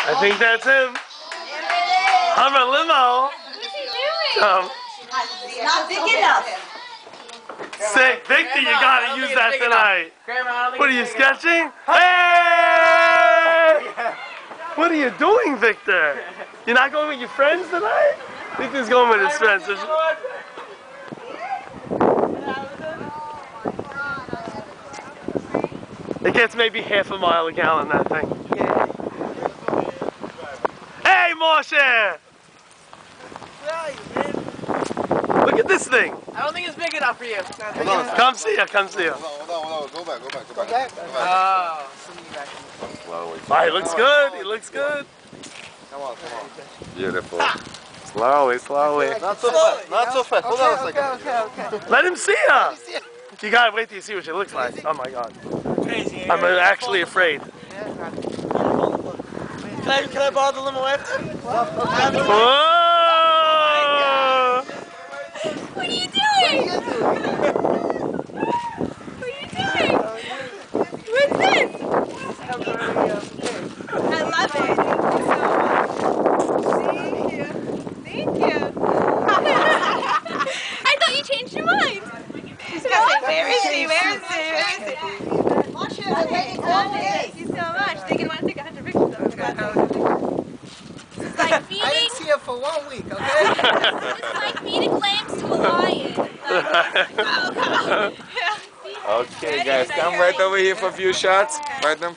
I think that's him. I'm a limo. What's he doing? It's not big enough. Sick. Victor, you gotta use that tonight. What are you sketching? Hey! What are you doing, Victor? You're not going with your friends tonight? Victor's going with his friends. It gets maybe half a mile a gallon, that thing. Hey, Moshe! Look at this thing. I don't think it's big enough for you. Come see ya, come see ya. Hold on. Go back. Oh. Oh, he looks good, he looks good. Come on. Beautiful. Slowly. Not so fast. Hold on a second. Okay. Let him see ya. You gotta wait till you see what she looks like. Oh my god. Crazy. I'm actually afraid. Can I borrow the limo after? Whoa! What are you doing? What are you doing? What's this? I love it. Thank you so much. Thank you. I thought you changed your mind. Where is she? Thank you so much. They can want to take 100 pictures of it. It's like I feeding. didn't see her for 1 week, okay? It's like feeding lambs to a lion. Like, Okay, guys, come right over here for a few shots. Right then.